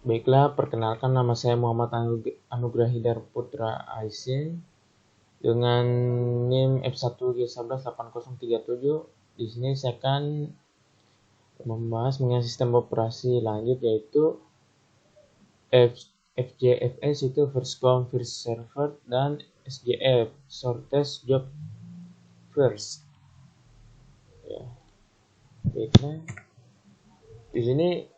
Baiklah, perkenalkan nama saya Muhammad Anugrah Hidar Putra Aisin dengan NIM F1G118037. Di sini saya akan membahas mengenai sistem operasi lanjut, yaitu FJFS itu first come first served, dan SJF shortest job first. Ya, baiklah. Di sini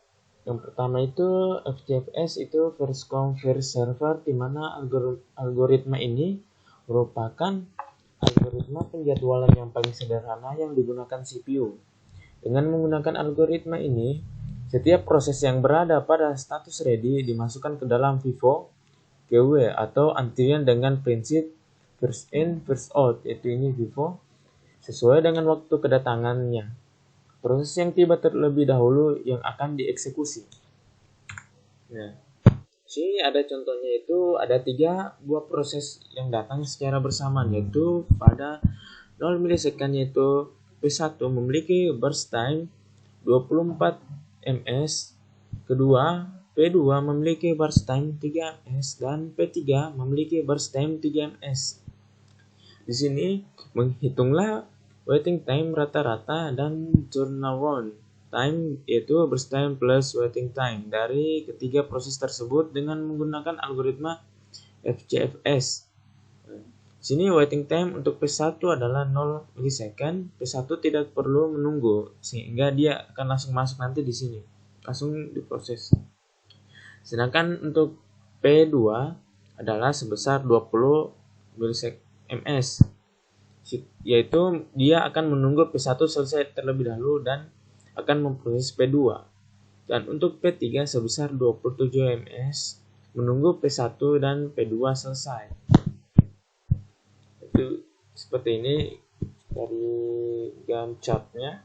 yang pertama itu FJFS itu first come first served, di mana algoritma ini merupakan algoritma penjadwalan yang paling sederhana yang digunakan CPU. Dengan menggunakan algoritma ini, setiap proses yang berada pada status ready dimasukkan ke dalam FIFO queue atau antrian dengan prinsip first in first out, yaitu ini FIFO, sesuai dengan waktu kedatangannya. Proses yang tiba terlebih dahulu yang akan dieksekusi. Nah, sini ada contohnya, itu ada 3 buah proses yang datang secara bersamaan, yaitu pada 0 milisekund, yaitu P1 memiliki burst time 24 ms, kedua P2 memiliki burst time 3 ms, dan P3 memiliki burst time 3 ms. Di sini menghitunglah waiting time rata-rata dan turnaround time, yaitu burst time plus waiting time dari ketiga proses tersebut dengan menggunakan algoritma FJFS. Sini waiting time untuk P1 adalah 0 milisekund. P1 tidak perlu menunggu sehingga dia akan langsung masuk nanti di sini, langsung diproses. Sedangkan untuk P2 adalah sebesar 20 ms, yaitu dia akan menunggu P1 selesai terlebih dahulu dan akan memproses P2. Dan untuk P3 sebesar 27 ms, menunggu P1 dan P2 selesai. Itu seperti ini dari Gantt chartnya.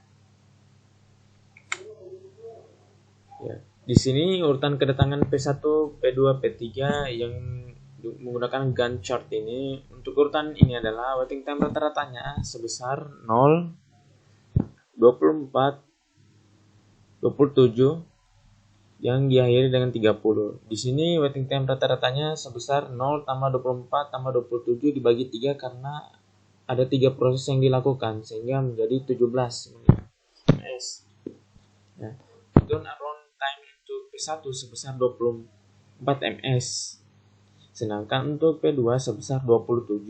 Ya, di sini urutan kedatangan P1, P2, P3 yang menggunakan Gantt chart ini. Untuk urutan ini adalah waiting time rata-ratanya sebesar 0, 24, 27 yang diakhiri dengan 30. Di sini waiting time rata-ratanya sebesar 0 tambah 24 tambah 27 dibagi 3 karena ada 3 proses yang dilakukan sehingga menjadi 17 ms. Nah, turnaround time untuk P1 sebesar 24 ms. Sedangkan untuk P2 sebesar 27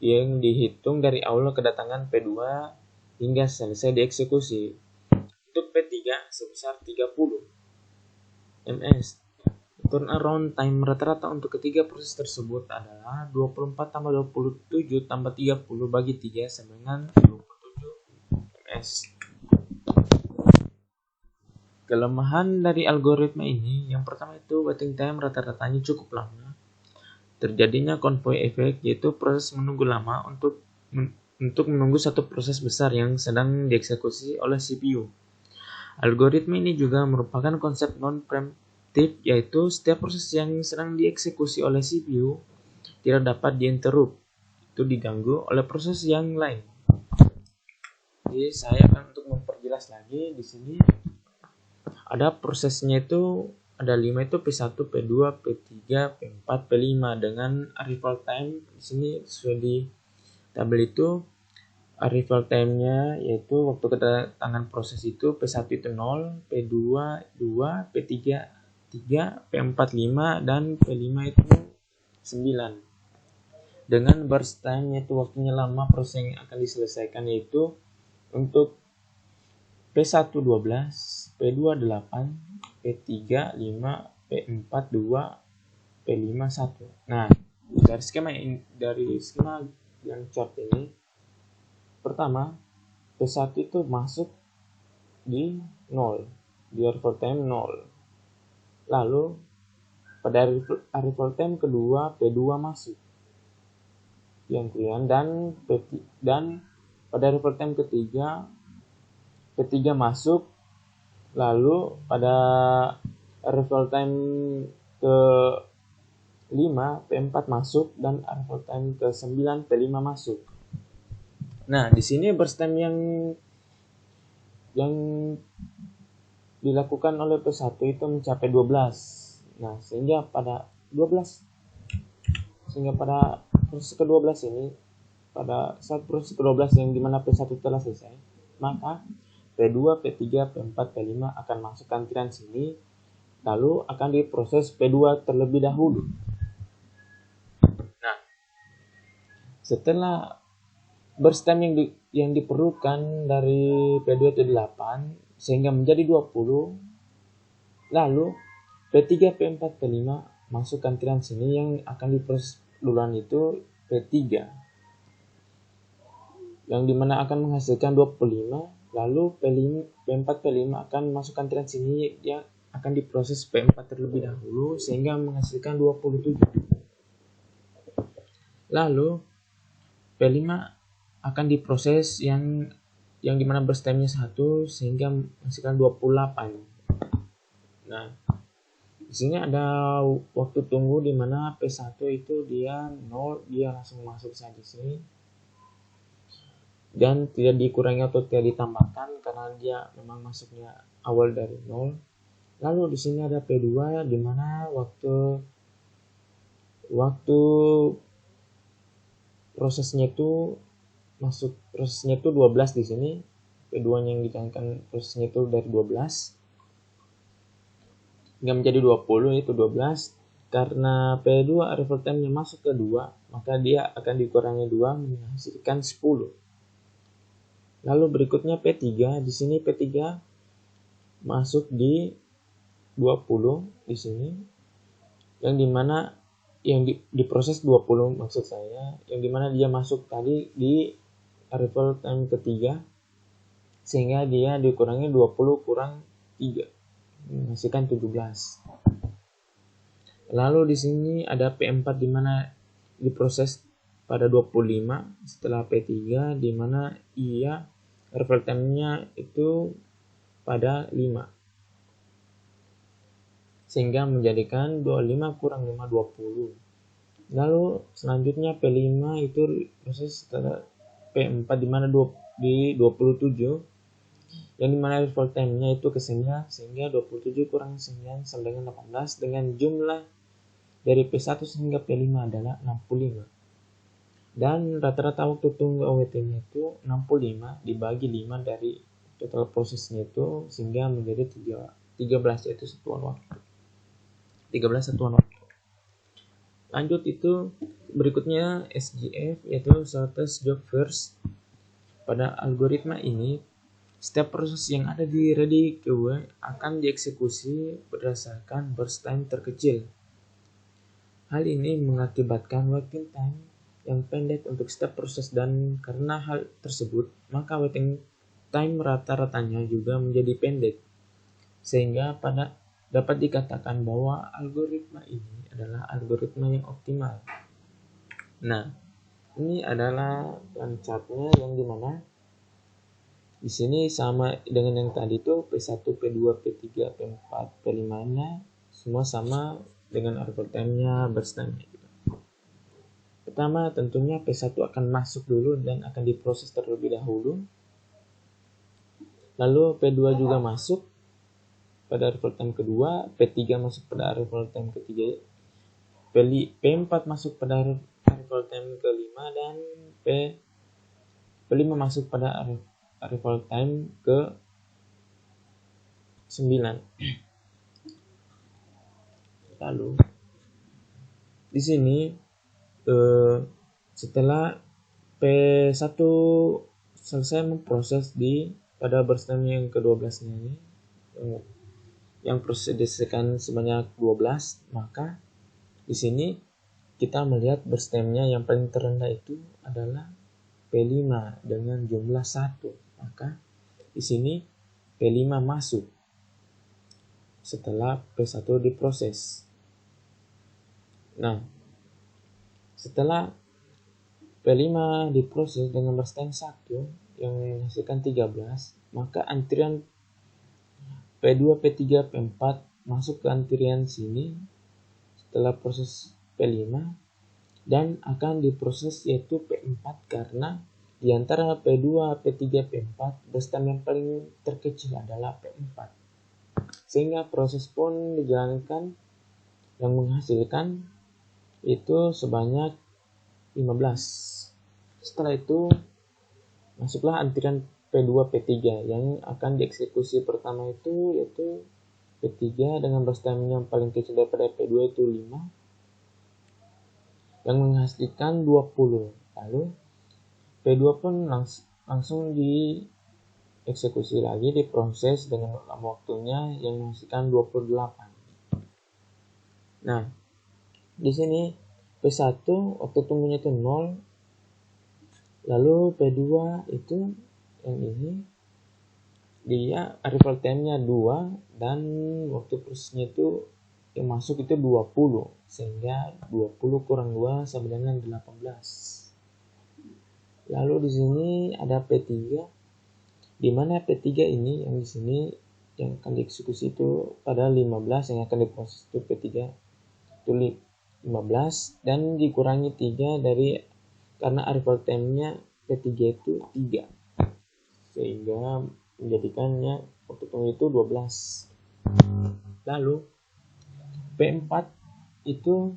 yang dihitung dari awal kedatangan P2 hingga selesai dieksekusi. Untuk P3 sebesar 30 ms. Turnaround time rata-rata untuk ketiga proses tersebut adalah 24 tambah 27 tambah 30 bagi 3 sama dengan 27 ms. Kelemahan dari algoritma ini, yang pertama itu waiting time rata-ratanya cukup lama. Terjadinya convoy effect, yaitu proses menunggu lama untuk menunggu satu proses besar yang sedang dieksekusi oleh CPU. Algoritma ini juga merupakan konsep non-preemptive, yaitu setiap proses yang sedang dieksekusi oleh CPU tidak dapat diinterrupt, itu diganggu oleh proses yang lain. Jadi saya akan untuk memperjelas lagi di sini. Ada prosesnya itu ada 5, itu P1, P2, P3, P4, P5 dengan arrival time. Di sini sesuai di tabel itu arrival time-nya, yaitu waktu kedatangan proses itu P1 itu 0, P2 2, P3 3, P4 5, dan P5 itu 9. Dengan burst time, yaitu waktunya lama proses yang akan diselesaikan, yaitu untuk P1 12, P2 8, P3 5, P4 2, P5 1. Nah, dari skema yang chart ini, pertama P1 itu masuk di 0, di arrival time 0. Lalu pada arrival time kedua P2 masuk yang kemudian, dan pada arrival time ketiga P3 masuk. Lalu pada arrival time ke 5 P4 masuk, dan arrival time ke 9 P5 masuk. Nah, di sini burst time dilakukan oleh P1 itu mencapai 12. Nah, sehingga pada proses ke-12 ini, pada saat proses ke-12 yang dimana P1 telah selesai, maka P2, P3, P4, P5 akan masuk ke antrian sini, lalu akan diproses P2 terlebih dahulu. Nah, setelah burst time yang diperlukan dari P2 itu 8 sehingga menjadi 20, lalu P3, P4, P5 masuk ke antrian sini yang akan diproses duluan itu P3 yang dimana akan menghasilkan 25, lalu P4, P5 akan masuk ke antrian sini yang akan diproses P4 terlebih dahulu sehingga menghasilkan 27. Lalu P5 akan diproses yang dimana burst time-nya 1 sehingga menghasilkan 28. Nah, di sini ada waktu tunggu di mana P1 itu dia 0, dia langsung masuk saja sini dan tidak dikurangi atau tidak ditambahkan karena dia memang masuknya awal dari 0. Lalu di sini ada P2 di mana waktu prosesnya itu 12 di sini. P2 yang dijalankan prosesnya itu dari 12 hingga menjadi 20, itu 12. Karena P2 arrival time-nya masuk ke 2, maka dia akan dikurangi 2 menghasilkan 10. Lalu berikutnya P3, di sini P3 masuk di 20 di sini, yang dimana diproses 20 maksud saya, yang dimana dia masuk tadi di arrival time ketiga sehingga dia dikurangi 20 kurang 3 menghasilkan 17. Lalu di sini ada P4 di mana diproses pada 25 setelah P3 di mana ia arrival time-nya itu pada 5 sehingga menjadikan 25 kurang 5 20. Lalu selanjutnya P5 itu proses setelah P4 di mana di 27 yang dimana arrival time-nya itu ke 9 sehingga 27 kurang 9 sama dengan 18 dengan jumlah dari P1 hingga P5 adalah 65. Dan rata-rata waktu tunggu AWT-nya itu 65 dibagi 5 dari total prosesnya itu sehingga menjadi 13, yaitu satuan waktu. 13 satuan waktu. Lanjut itu berikutnya SJF, yaitu shortest job first. Pada algoritma ini setiap proses yang ada di ready queue akan dieksekusi berdasarkan burst time terkecil. Hal ini mengakibatkan waiting time yang pendek untuk setiap proses, dan karena hal tersebut maka waiting time rata-ratanya juga menjadi pendek sehingga dapat dikatakan bahwa algoritma ini adalah algoritma yang optimal. Nah, ini adalah chart-nya yang dimana di sini sama dengan yang tadi tuh P1, P2, P3, P4, P5-nya semua sama dengan arrival time-nya, burst time-nya gitu. Pertama tentunya P1 akan masuk dulu dan akan diproses terlebih dahulu. Lalu P2 juga masuk pada arrival time kedua, P3 masuk pada arrival time ketiga, P4 masuk pada arrival time kelima, dan P5 masuk pada arrival time ke 9. Lalu di sini setelah P1 selesai memproses pada burst time yang ke-12 ini yang proses diselesaikan sebanyak 12, maka di sini kita melihat burst time-nya yang paling terendah itu adalah P5 dengan jumlah 1. Maka di sini P5 masuk setelah P1 diproses. Nah, setelah P5 diproses dengan burst time 1 yang menghasilkan 13, maka antrian P2, P3, P4 masuk ke antrian sini setelah proses P5 dan akan diproses yaitu P4 karena di antara P2, P3, P4 burst time yang paling terkecil adalah P4. sehingga proses pun dijalankan yang menghasilkan itu sebanyak 15. Setelah itu masuklah antrian P2 P3 yang akan dieksekusi. Pertama itu yaitu P3 dengan burst time yang paling kecil daripada P2 itu 5 yang menghasilkan 20. Lalu P2 pun langsung dieksekusi lagi, diproses dengan lama waktunya yang menghasilkan 28. Nah, di sini P1 waktu tunggunya itu 0. Lalu P2 itu yang ini dia arrival time-nya 2 dan waktu prosesnya itu yang masuk itu 20, sehingga 20 kurang 2 sama dengan 18. Lalu di sini ada P3, di mana P3 ini yang di sini yang akan dieksekusi itu pada 15, yang akan diproses itu P3 itu 15 dan dikurangi 3 dari karena arrival time-nya P3 itu 3, sehingga menjadikannya waktu tunggu itu 12. Lalu P4 itu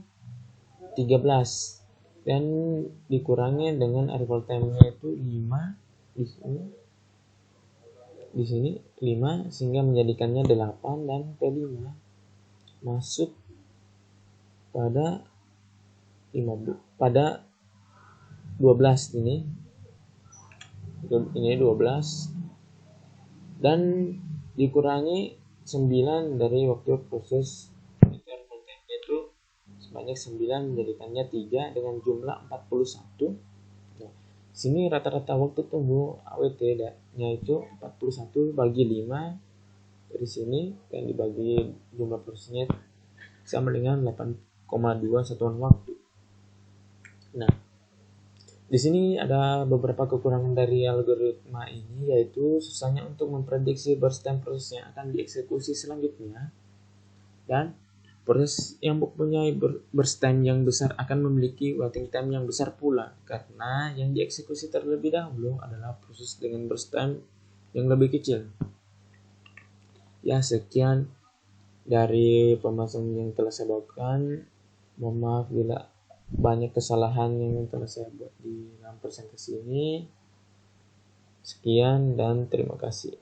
13 dan dikurangi dengan arrival time-nya itu 5 di sini 5 sehingga menjadikannya 8 dan P5 masuk pada 12 ini 12 dan dikurangi 9 dari waktu proses itu sebanyak 9 menjadikannya 3 dengan jumlah 41. Nah, sini rata-rata waktu tunggu AWT-nya itu 41 bagi 5 dari sini yang dibagi jumlah prosesnya sama dengan 8,2 satuan waktu. Nah, di sini ada beberapa kekurangan dari algoritma ini, yaitu susahnya untuk memprediksi burst time proses yang akan dieksekusi selanjutnya, dan proses yang mempunyai burst time yang besar akan memiliki waiting time yang besar pula, karena yang dieksekusi terlebih dahulu adalah proses dengan burst time yang lebih kecil. Ya, sekian dari pembahasan yang telah saya bawakan. Mohon maaf bila banyak kesalahan yang telah saya buat di dalam presentasi ini. Sekian dan terima kasih.